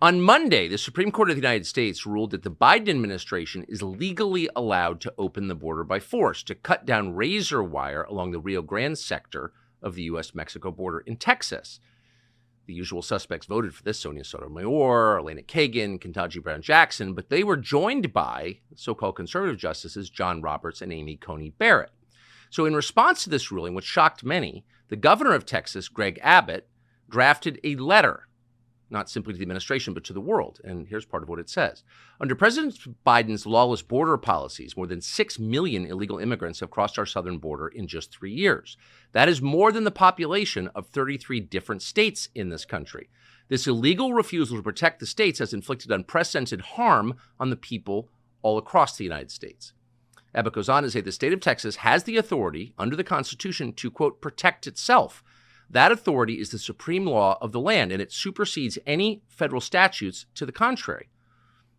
On Monday, the Supreme Court of the United States ruled that the Biden administration is legally allowed to open the border by force to cut down razor wire along the Rio Grande sector of the U.S.-Mexico border in Texas. The usual suspects voted for this: Sonia Sotomayor, Elena Kagan, Ketanji Brown Jackson, but they were joined by so-called conservative justices John Roberts and Amy Coney Barrett. So in response to this ruling, which shocked many, the governor of Texas, Greg Abbott, drafted a letter, not simply to the administration, but to the world. And here's part of what it says. Under President Biden's lawless border policies, more than 6 million illegal immigrants have crossed our southern border in just 3 years. That is more than the population of 33 different states in this country. This illegal refusal to protect the states has inflicted unprecedented harm on the people all across the United States. Abbott goes on to say the state of Texas has the authority under the Constitution to, quote, protect itself. That authority is the supreme law of the land, and it supersedes any federal statutes to the contrary.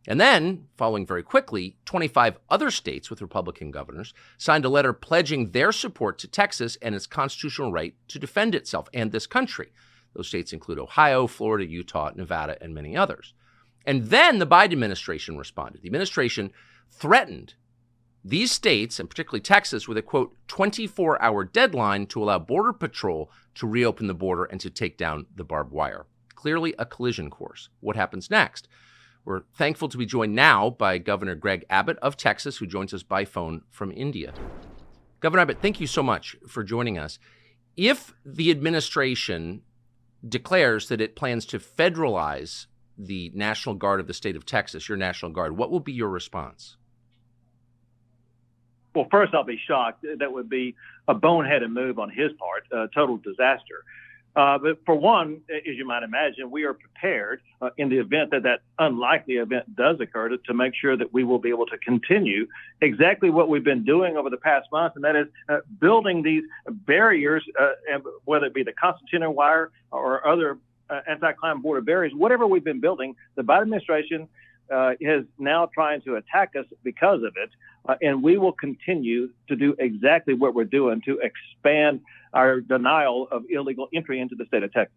And then, following very quickly, 25 other states with Republican governors signed a letter pledging their support to Texas and its constitutional right to defend itself and this country. Those states include Ohio, Florida, Utah, Nevada, and many others. And then the Biden administration responded. The administration threatened these states, and particularly Texas, with a, quote, 24-hour deadline to allow Border Patrol to reopen the border and to take down the barbed wire. Clearly a collision course. What happens next? We're thankful to be joined now by Governor Greg Abbott of Texas, who joins us by phone from India. Governor Abbott, thank you so much for joining us. If the administration declares that it plans to federalize the National Guard of the state of Texas, your National Guard, what will be your response? Well, first, I'll be shocked. That would be a boneheaded move on his part, a total disaster. But for one, as you might imagine, we are prepared in the event that that unlikely event does occur to make sure that we will be able to continue exactly what we've been doing over the past month, and that is building these barriers, whether it be the concertina wire or other anti-climb border barriers, whatever we've been building. The Biden administration is now trying to attack us because of it, and we will continue to do exactly what we're doing to expand our denial of illegal entry into the state of Texas.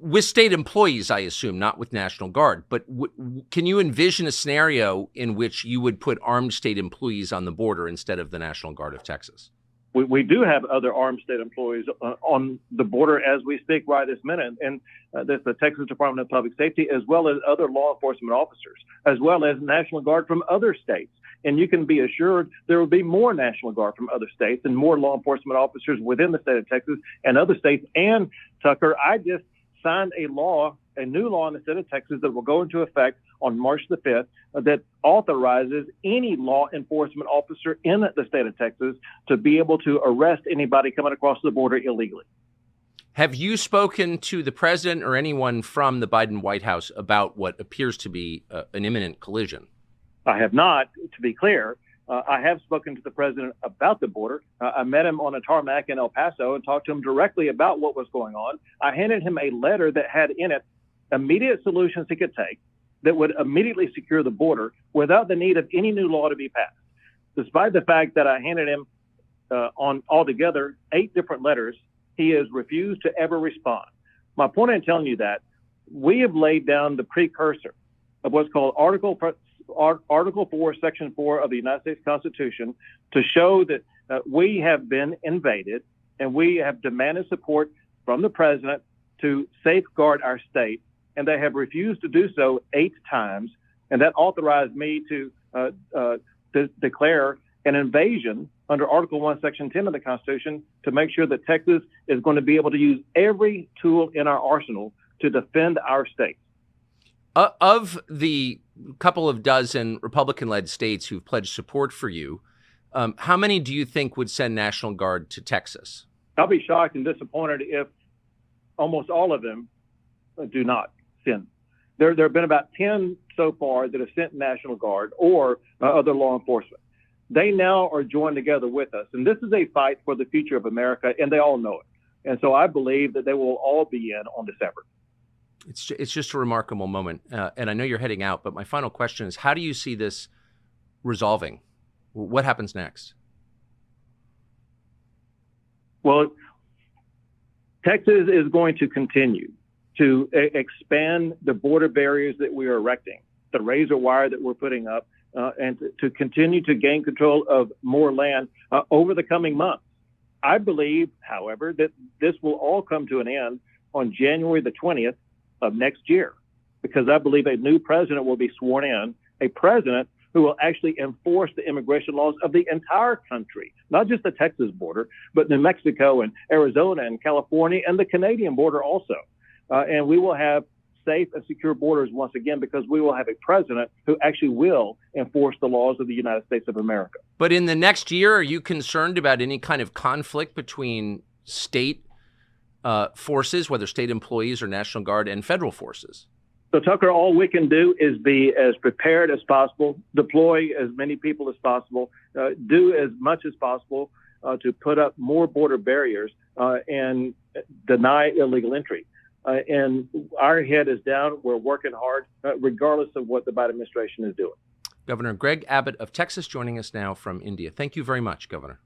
With state employees, I assume, not with National Guard, but can you envision a scenario in which you would put armed state employees on the border instead of the National Guard of Texas? We do have other armed state employees on the border as we speak right this minute, and that's the Texas Department of Public Safety, as well as other law enforcement officers, as well as National Guard from other states. And you can be assured there will be more National Guard from other states and more law enforcement officers within the state of Texas and other states. And, Tucker, I just signed a new law in the state of Texas that will go into effect on March the 5th that authorizes any law enforcement officer in the state of Texas to be able to arrest anybody coming across the border illegally. Have you spoken to the president or anyone from the Biden White House about what appears to be an imminent collision? I have not, to be clear. I have spoken to the president about the border. I met him on a tarmac in El Paso and talked to him directly about what was going on. I handed him a letter that had in it immediate solutions he could take that would immediately secure the border without the need of any new law to be passed. Despite the fact that I handed him on altogether 8 different letters, he has refused to ever respond. My point in telling you that, we have laid down the precursor of what's called Article 4, Section 4 of the United States Constitution to show that we have been invaded and we have demanded support from the president to safeguard our state, and they have refused to do so 8 times, and that authorized me to declare an invasion under Article 1, Section 10 of the Constitution to make sure that Texas is going to be able to use every tool in our arsenal to defend our state. Of the couple of dozen Republican-led states who've pledged support for you, how many do you think would send National Guard to Texas? I'll be shocked and disappointed if almost all of them do not send. There have been about 10 so far that have sent National Guard or other law enforcement. They now are joined together with us. And this is a fight for the future of America, and they all know it. And so I believe that they will all be in on this effort. It's just a remarkable moment. And I know you're heading out, but my final question is, how do you see this resolving? What happens next? Well, Texas is going to continue to expand the border barriers that we are erecting, the razor wire that we're putting up, and to continue to gain control of more land over the coming months. I believe, however, that this will all come to an end on January the 20th of next year, because I believe a new president will be sworn in, a president who will actually enforce the immigration laws of the entire country, not just the Texas border, but New Mexico and Arizona and California and the Canadian border also. And we will have safe and secure borders once again, because we will have a president who actually will enforce the laws of the United States of America. But in the next year, are you concerned about any kind of conflict between state forces, whether state employees or National Guard, and federal forces? So, Tucker, all we can do is be as prepared as possible, deploy as many people as possible, do as much as possible to put up more border barriers and deny illegal entry. And our head is down. We're working hard, regardless of what the Biden administration is doing. Governor Greg Abbott of Texas joining us now from India. Thank you very much, Governor.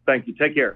Thank you. Take care.